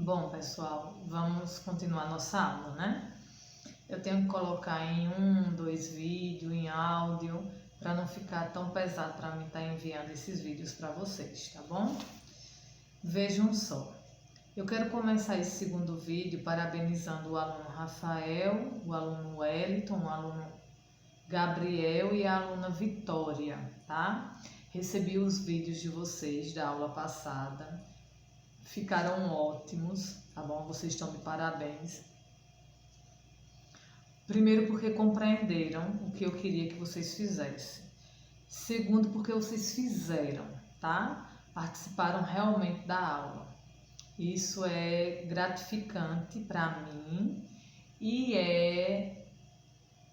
Bom, pessoal, vamos continuar nossa aula, né? Eu tenho que colocar em 2 vídeos, em áudio, para não ficar tão pesado para mim estar enviando esses vídeos para vocês, tá bom? Vejam só. Eu quero começar esse segundo vídeo parabenizando o aluno Rafael, o aluno Wellington, o aluno Gabriel e a aluna Vitória, tá? Recebi os vídeos de vocês da aula passada. Ficaram ótimos, tá bom? Vocês estão de parabéns. Primeiro, porque compreenderam o que eu queria que vocês fizessem. Segundo, porque vocês fizeram, tá? Participaram realmente da aula. Isso é gratificante para mim e é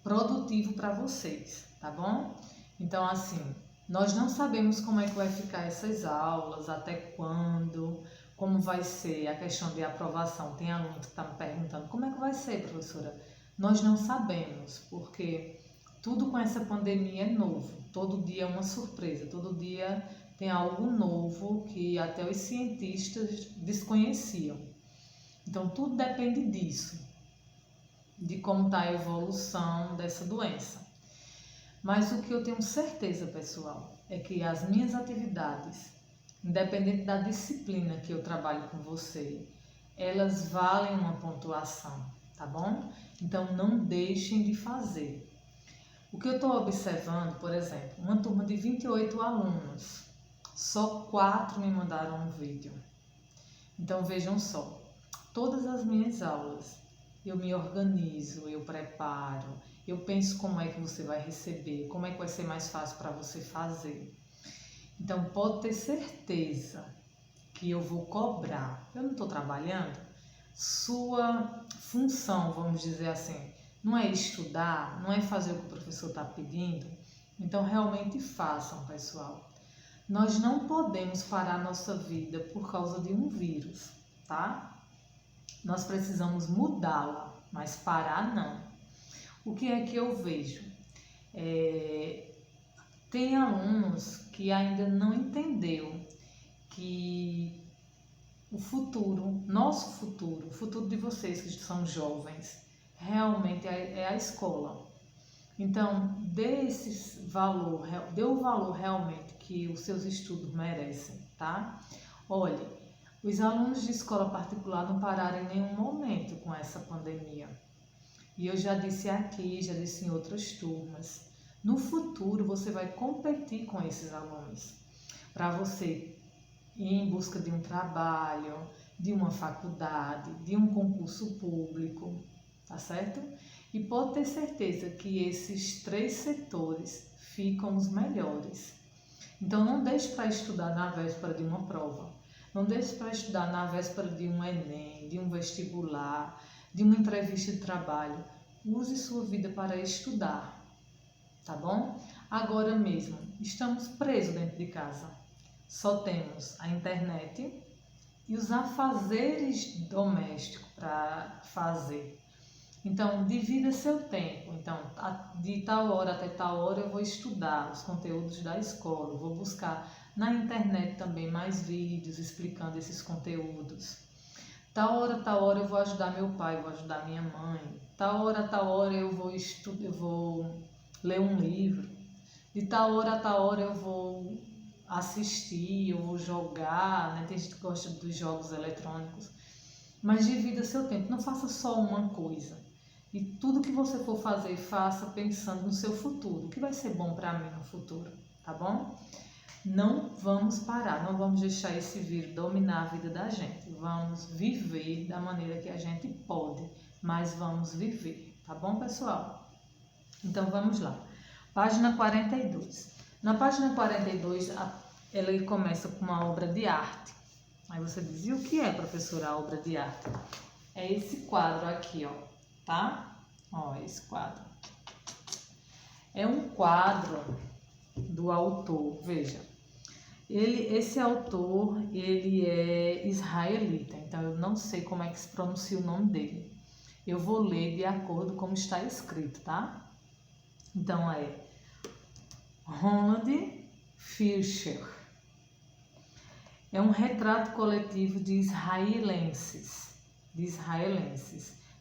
produtivo para vocês, tá bom? Então, assim, nós não sabemos como é que vai ficar essas aulas, até quando, como vai ser a questão de aprovação. Tem aluno que está me perguntando, como é que vai ser, professora? Nós não sabemos, porque tudo com essa pandemia é novo. Todo dia é uma surpresa, todo dia tem algo novo que até os cientistas desconheciam. Então, tudo depende disso, de como está a evolução dessa doença. Mas o que eu tenho certeza, pessoal, é que as minhas atividades, independente da disciplina que eu trabalho com você, elas valem uma pontuação, tá bom? Então, não deixem de fazer. O que eu estou observando, por exemplo, uma turma de 28 alunos, só 4 me mandaram um vídeo. Então, vejam só, todas as minhas aulas, eu me organizo, eu preparo, eu penso como é que você vai receber, como é que vai ser mais fácil para você fazer. Então, pode ter certeza que eu vou cobrar. Eu não estou trabalhando. Sua função, vamos dizer assim, não é estudar, não é fazer o que o professor está pedindo. Então, realmente façam, pessoal. Nós não podemos parar nossa vida por causa de um vírus, tá? Nós precisamos mudá-la, mas parar não. O que é que eu vejo? Tem alunos que ainda não entenderam que o futuro, nosso futuro, o futuro de vocês que são jovens, realmente é a escola. Então, dê o valor realmente que os seus estudos merecem, tá? Olhe, os alunos de escola particular não pararam em nenhum momento com essa pandemia. E eu já disse aqui, já disse em outras turmas, no futuro você vai competir com esses alunos para você ir em busca de um trabalho, de uma faculdade, de um concurso público, tá certo? E pode ter certeza que esses 3 setores ficam os melhores. Então não deixe para estudar na véspera de uma prova, não deixe para estudar na véspera de um Enem, de um vestibular, de uma entrevista de trabalho. Use sua vida para estudar, tá bom? Agora mesmo, estamos presos dentro de casa. Só temos a internet e os afazeres domésticos para fazer. Então, divida seu tempo. Então, de tal hora até tal hora eu vou estudar os conteúdos da escola. Vou buscar na internet também mais vídeos explicando esses conteúdos. Tal hora eu vou ajudar meu pai, vou ajudar minha mãe. Tal hora eu vou ler um livro. De tal hora a tal hora eu vou assistir, eu vou jogar, né? Tem gente que gosta dos jogos eletrônicos. Mas divida seu tempo, não faça só uma coisa. E tudo que você for fazer, faça pensando no seu futuro. O que vai ser bom para mim no futuro, tá bom? Não vamos parar, não vamos deixar esse vírus dominar a vida da gente. Vamos viver da maneira que a gente pode, mas vamos viver, tá bom, pessoal? Então, vamos lá. Página 42. Na página 42, ela começa com uma obra de arte. Aí você diz, e o que é, professora, a obra de arte? É esse quadro aqui, ó, tá? Ó, esse quadro. É um quadro do autor, veja. Esse autor, ele é israelita, então eu não sei como é que se pronuncia o nome dele. Eu vou ler de acordo com como está escrito, tá? Então, Ronald Fisher. É um retrato coletivo de israelenses,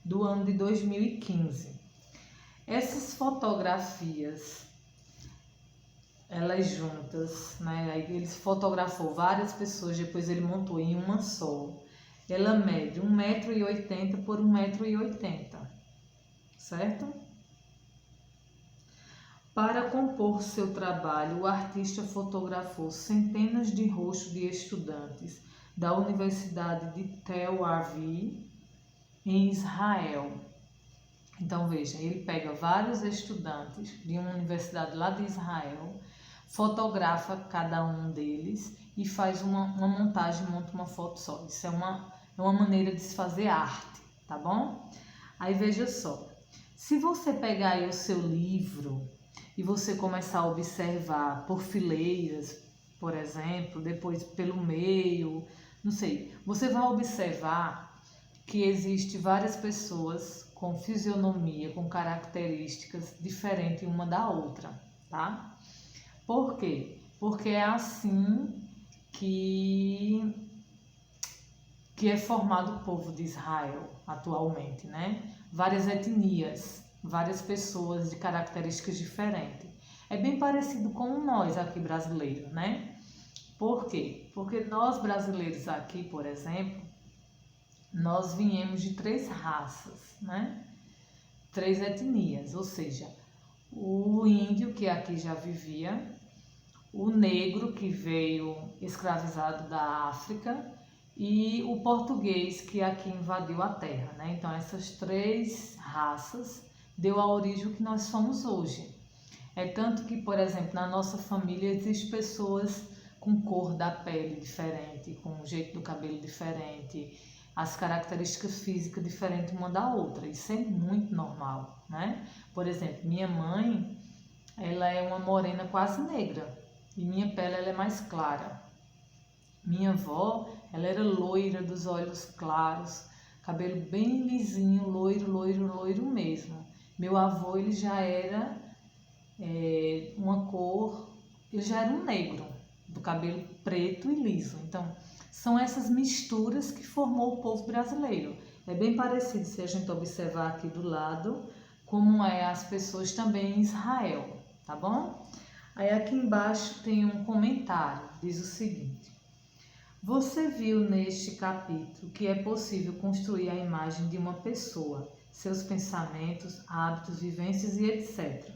do ano de 2015. Essas fotografias, elas juntas, né? Aí ele fotografou várias pessoas, depois ele montou em uma só. Ela mede 1,80 m por 1,80 m, certo? Para compor seu trabalho, o artista fotografou centenas de rostos de estudantes da Universidade de Tel Aviv, em Israel. Então veja, ele pega vários estudantes de uma universidade lá de Israel, fotografa cada um deles e faz uma montagem, monta uma foto só. Isso é uma maneira de se fazer arte, tá bom? Aí veja só, se você pegar aí o seu livro e você começar a observar por fileiras, por exemplo, depois pelo meio, não sei, você vai observar que existe várias pessoas com fisionomia, com características diferentes uma da outra, tá? Por quê? Porque é assim que é formado o povo de Israel atualmente, né? Várias etnias, várias pessoas de características diferentes. É bem parecido com nós aqui brasileiros, né? Por quê? Porque nós brasileiros aqui, por exemplo, nós viemos de 3 raças, né? 3 etnias, ou seja, o índio, que aqui já vivia, o negro, que veio escravizado da África, e o português, que aqui invadiu a terra, né? Então, essas 3 raças deu a origem ao que nós somos hoje. É tanto que, por exemplo, na nossa família existem pessoas com cor da pele diferente, com o jeito do cabelo diferente, as características físicas diferentes uma da outra. Isso é muito normal, né? Por exemplo, minha mãe, ela é uma morena quase negra e minha pele ela é mais clara. Minha avó, ela era loira, dos olhos claros, cabelo bem lisinho, loiro mesmo. Meu avô, ele já era uma cor, ele já era um negro, do cabelo preto e liso. Então, são essas misturas que formou o povo brasileiro. É bem parecido, se a gente observar aqui do lado, como é as pessoas também em Israel, tá bom? Aí aqui embaixo tem um comentário, diz o seguinte: você viu neste capítulo que é possível construir a imagem de uma pessoa, seus pensamentos, hábitos, vivências e etc.,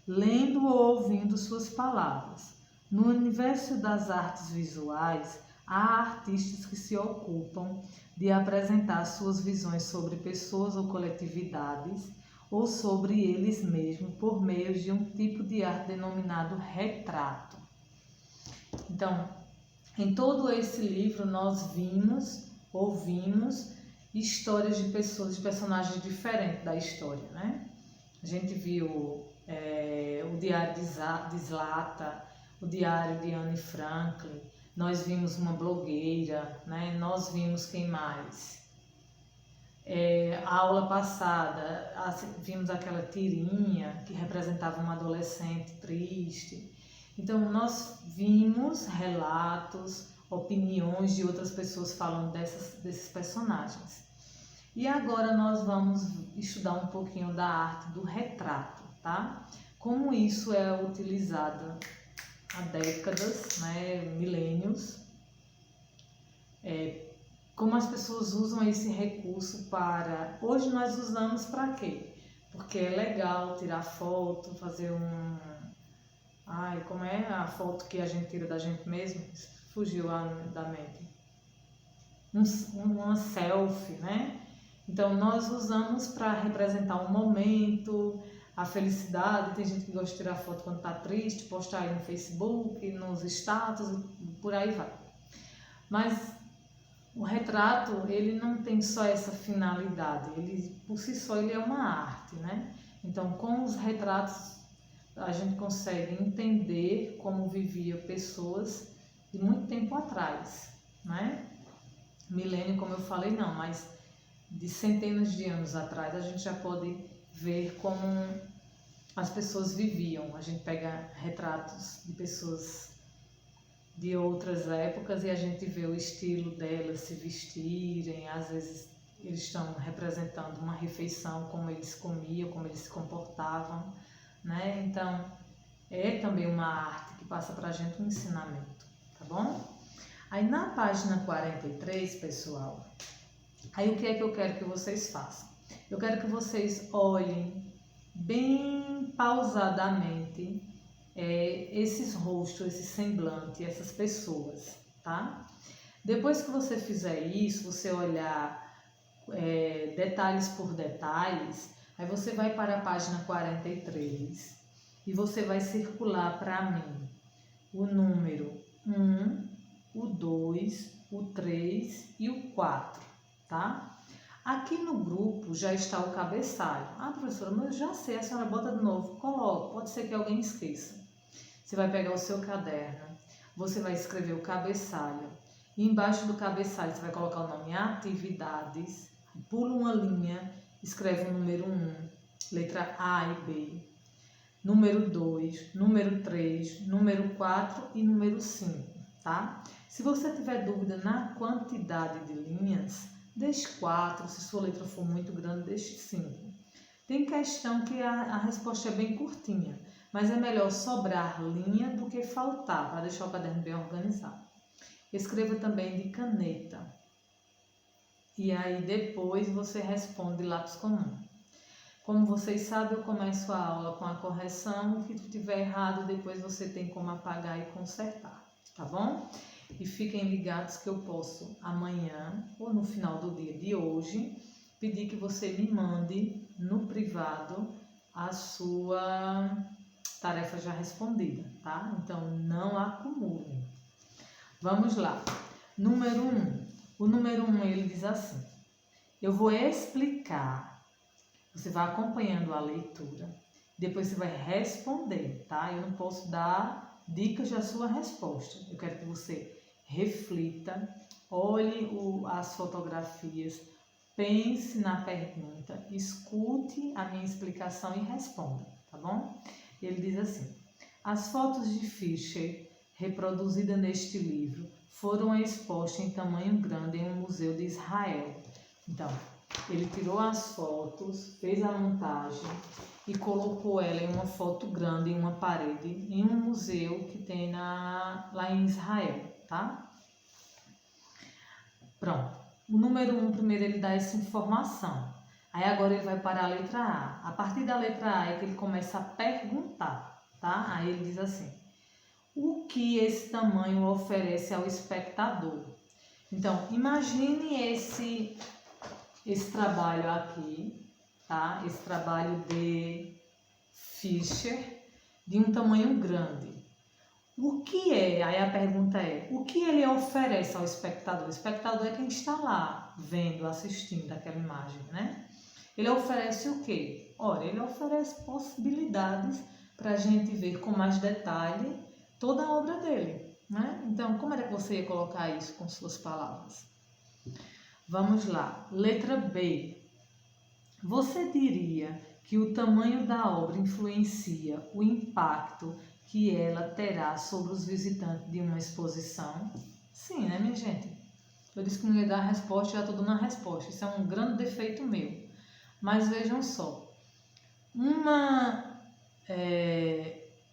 lendo ou ouvindo suas palavras. No universo das artes visuais, há artistas que se ocupam de apresentar suas visões sobre pessoas ou coletividades ou sobre eles mesmos por meio de um tipo de arte denominado retrato. Então, em todo esse livro nós ouvimos histórias de pessoas, de personagens diferentes da história, né? A gente viu o Diário de Zlata, o Diário de Anne Franklin, nós vimos uma blogueira, né? Nós vimos quem mais? A aula passada, vimos aquela tirinha que representava uma adolescente triste. Então, nós vimos relatos, opiniões de outras pessoas falando desses personagens. E agora nós vamos estudar um pouquinho da arte do retrato, tá? Como isso é utilizado há décadas, né, milênios, como as pessoas usam esse recurso para... Hoje nós usamos para quê? Porque é legal tirar foto, fazer como é a foto que a gente tira da gente mesmo? Fugiu da mente. Uma selfie, né? Então, nós usamos para representar um momento, a felicidade. Tem gente que gosta de tirar foto quando está triste, postar aí no Facebook, nos status, por aí vai. Mas o retrato, ele não tem só essa finalidade, ele por si só ele é uma arte, né? Então, com os retratos, a gente consegue entender como viviam pessoas de muito tempo atrás, né? Milênio, como eu falei, não, mas de centenas de anos atrás, a gente já pode ver como as pessoas viviam. A gente pega retratos de pessoas de outras épocas e a gente vê o estilo delas se vestirem, às vezes eles estão representando uma refeição, como eles comiam, como eles se comportavam, né? Então, é também uma arte que passa para a gente um ensinamento, tá bom? Aí na página 43, pessoal, aí o que é que eu quero que vocês façam? Eu quero que vocês olhem bem pausadamente esses rostos, esse semblante, essas pessoas, tá? Depois que você fizer isso, você olhar detalhes por detalhes, aí você vai para a página 43 e você vai circular para mim o número 1, o 2, o 3 e o 4, tá? Aqui no grupo já está o cabeçalho. Ah, professora, mas eu já sei, a senhora bota de novo. Coloca, pode ser que alguém esqueça. Você vai pegar o seu caderno, você vai escrever o cabeçalho. E embaixo do cabeçalho você vai colocar o nome atividades, pula uma linha, escreve o número 1, letra A e B, número 2, número 3, número 4 e número 5, tá? Se você tiver dúvida na quantidade de linhas, deixe 4, se sua letra for muito grande, deixe 5. Tem questão que a resposta é bem curtinha, mas é melhor sobrar linha do que faltar, para deixar o caderno bem organizado. Escreva também de caneta. E aí depois você responde lápis comum. Como vocês sabem, eu começo a aula com a correção. O que tiver errado, depois você tem como apagar e consertar, tá bom? E fiquem ligados que eu posso amanhã ou no final do dia de hoje pedir que você me mande no privado a sua tarefa já respondida, tá? Então não acumulem. Vamos lá. Número 1. O número 1 ele diz assim: eu vou explicar. Você vai acompanhando a leitura. Depois você vai responder, tá? Eu não posso dar dicas da sua resposta. Eu quero que você reflita, olhe as fotografias, pense na pergunta, escute a minha explicação e responda, tá bom? Ele diz assim: as fotos de Fischer reproduzidas neste livro foram expostas em tamanho grande em um museu de Israel. Então, ele tirou as fotos, fez a montagem e colocou ela em uma foto grande em uma parede em um museu que tem lá em Israel, tá? Pronto. O número 1 primeiro ele dá essa informação. Aí agora ele vai para a letra A. A partir da letra A é que ele começa a perguntar, tá? Aí ele diz assim: o que esse tamanho oferece ao espectador? Então, imagine esse trabalho aqui, tá? Esse trabalho de Fischer, de um tamanho grande. O que é? Aí a pergunta é: o que ele oferece ao espectador? O espectador é quem está lá, vendo, assistindo aquela imagem, né? Ele oferece o quê? Ora, ele oferece possibilidades para a gente ver com mais detalhe toda a obra dele, né? Então, como era que você ia colocar isso com suas palavras? Vamos lá. Letra B. Você diria que o tamanho da obra influencia o impacto que ela terá sobre os visitantes de uma exposição? Sim, né, minha gente? Eu disse que não ia dar a resposta, já estou dando a resposta. Isso é um grande defeito meu. Mas vejam só.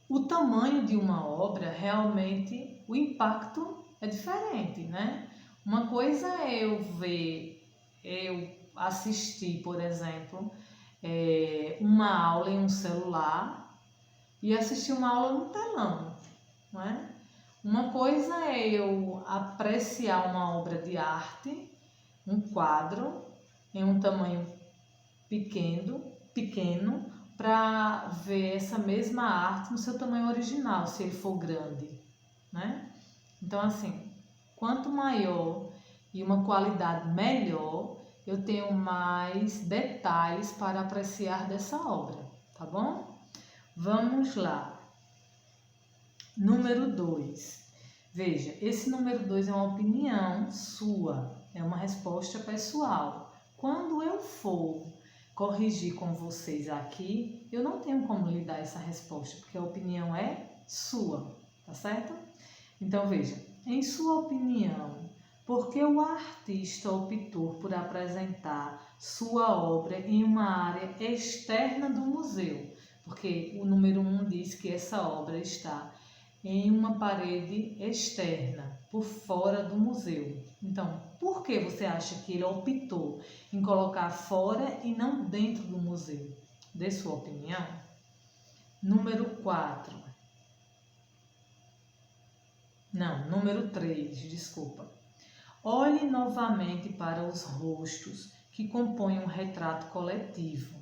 O tamanho de uma obra, realmente, o impacto é diferente, né? Uma coisa é eu assistir, por exemplo, uma aula em um celular e assistir uma aula no telão, não é? Uma coisa é eu apreciar uma obra de arte, um quadro, em um tamanho pequeno, para ver essa mesma arte no seu tamanho original, se ele for grande, né? Então, assim, quanto maior e uma qualidade melhor, eu tenho mais detalhes para apreciar dessa obra, tá bom? Vamos lá. Número 2. Veja, esse número 2 é uma opinião sua, é uma resposta pessoal. Quando eu for corrigir com vocês aqui, eu não tenho como lhe dar essa resposta, porque a opinião é sua, tá certo? Então veja, em sua opinião, por que o artista optou por apresentar sua obra em uma área externa do museu? Porque o número 1 diz que essa obra está em uma parede externa, por fora do museu. Então, por que você acha que ele optou em colocar fora e não dentro do museu? Dê sua opinião. Número 4. Não, número 3, desculpa. Olhe novamente para os rostos que compõem um retrato coletivo.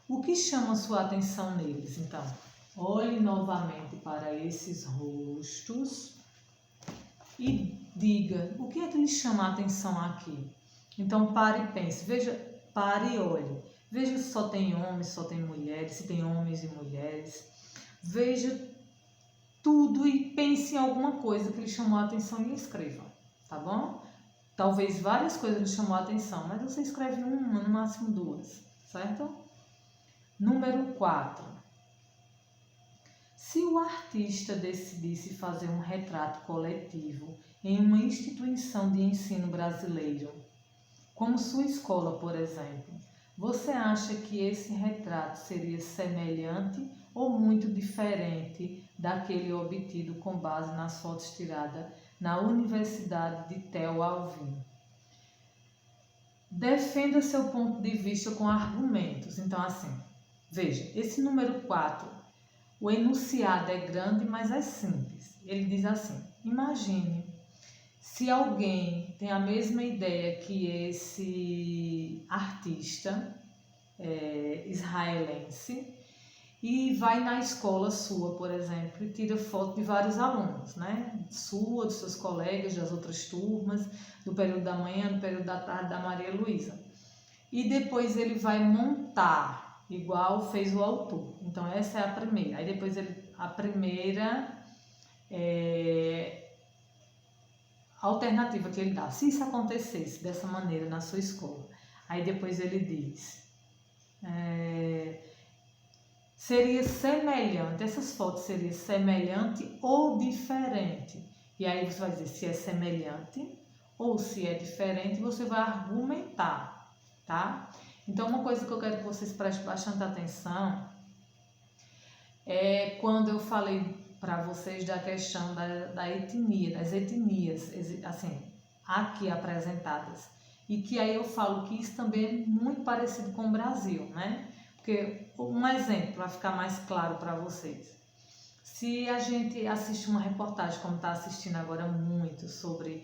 O que chama sua atenção neles? Então, olhe novamente para esses rostos e diga o que é que lhe chama a atenção aqui. Então, pare e pense. Veja, pare e olhe. Veja se só tem homens, só tem mulheres, se tem homens e mulheres. Veja tudo e pense em alguma coisa que lhe chamou a atenção e escreva, tá bom? Talvez várias coisas lhe chamou a atenção, mas você escreve uma, no máximo 2, certo? Número 4. Se o artista decidisse fazer um retrato coletivo em uma instituição de ensino brasileiro, como sua escola, por exemplo, você acha que esse retrato seria semelhante ou muito diferente daquele obtido com base nas fotos tiradas na Universidade de Tel Aviv? Defenda seu ponto de vista com argumentos. Então, assim, veja, esse número 4, o enunciado é grande, mas é simples. Ele diz assim: imagine se alguém tem a mesma ideia que esse artista israelense e vai na escola sua, por exemplo, e tira foto de vários alunos, né? Sua, dos seus colegas, das outras turmas, do período da manhã, do período da tarde da Maria Luísa. E depois ele vai montar, igual fez o autor. Então essa é a primeira. Aí depois a primeira alternativa que ele dá. Se isso acontecesse dessa maneira na sua escola, aí depois ele diz... seria semelhante, essas fotos seriam semelhante ou diferente. E aí você vai dizer se é semelhante ou se é diferente, você vai argumentar, tá? Então, uma coisa que eu quero que vocês prestem bastante atenção é quando eu falei para vocês da questão da etnia, das etnias, assim, aqui apresentadas. E que aí eu falo que isso também é muito parecido com o Brasil, né? Porque, um exemplo, para ficar mais claro para vocês. Se a gente assiste uma reportagem, como está assistindo agora muito, sobre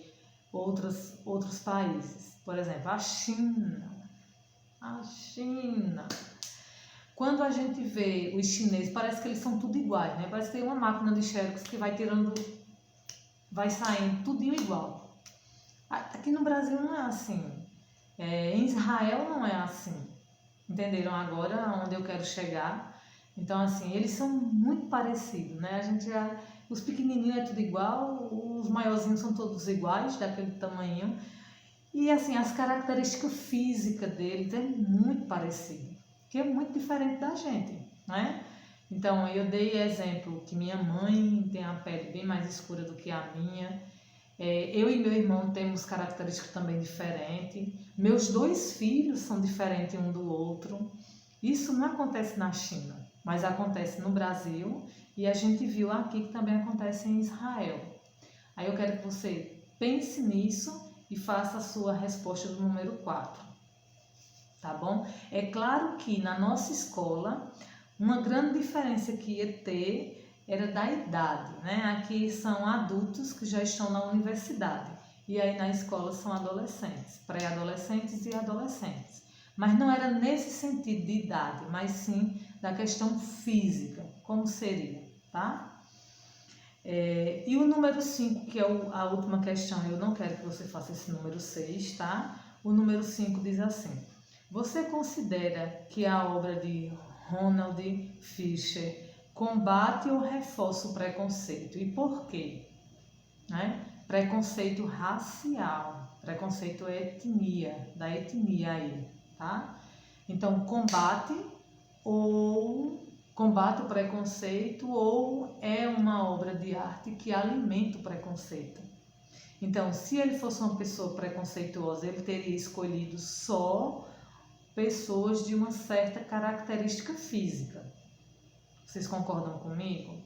outros países, por exemplo, a China. Quando a gente vê os chineses, parece que eles são tudo iguais, né? Parece que tem uma máquina de xerox que vai saindo tudinho igual. Aqui no Brasil não é assim. Em Israel não é assim. Entenderam agora onde eu quero chegar? Então, assim, eles são muito parecidos, né? Os pequenininhos é tudo igual, os maiorzinhos são todos iguais, daquele tamanho. E, assim, as características físicas deles é muito parecido, que é muito diferente da gente, né? Então, eu dei exemplo que minha mãe tem a pele bem mais escura do que a minha. Eu e meu irmão temos características também diferentes. Meus 2 filhos são diferentes um do outro. Isso não acontece na China, mas acontece no Brasil e a gente viu aqui que também acontece em Israel. Aí eu quero que você pense nisso e faça a sua resposta do número 4, tá bom? É claro que na nossa escola, uma grande diferença que ia ter era da idade, né? Aqui são adultos que já estão na universidade e aí na escola são adolescentes, pré-adolescentes e adolescentes. Mas não era nesse sentido de idade, mas sim da questão física, como seria, tá? E o número 5, que é a última questão, eu não quero que você faça esse número 6, tá? O número 5 diz assim: você considera que a obra de Ronald Fisher combate ou reforça o preconceito? E por quê? Né? Preconceito racial, preconceito etnia, da etnia aí, tá? Então, combate ou combate o preconceito ou é uma obra de arte que alimenta o preconceito. Então, se ele fosse uma pessoa preconceituosa, ele teria escolhido só pessoas de uma certa característica física. Vocês concordam comigo?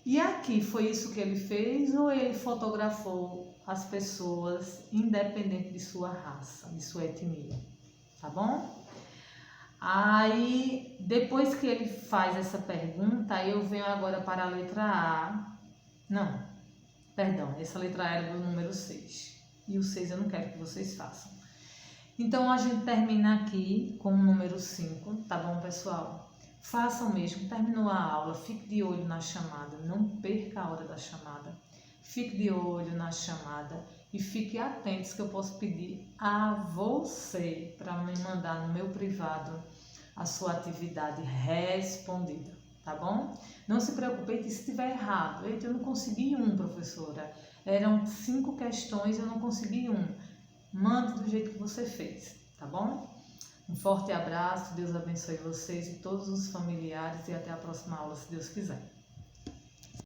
E aqui foi isso que ele fez ou ele fotografou as pessoas independente de sua raça, de sua etnia? Tá bom? Aí, depois que ele faz essa pergunta, eu venho agora para a letra A. Não, perdão, essa letra A era do número 6. E o 6 eu não quero que vocês façam. Então, a gente termina aqui com o número 5, tá bom, pessoal? Façam mesmo, terminou a aula, fique de olho na chamada, não perca a hora da chamada. Fique de olho na chamada e fique atentos que eu posso pedir a você para me mandar no meu privado a sua atividade respondida, tá bom? Não se preocupe que se estiver errado. Eita, eu não consegui professora. Eram 5 questões, eu não consegui Mande do jeito que você fez, tá bom? Um forte abraço, Deus abençoe vocês e todos os familiares e até a próxima aula, se Deus quiser.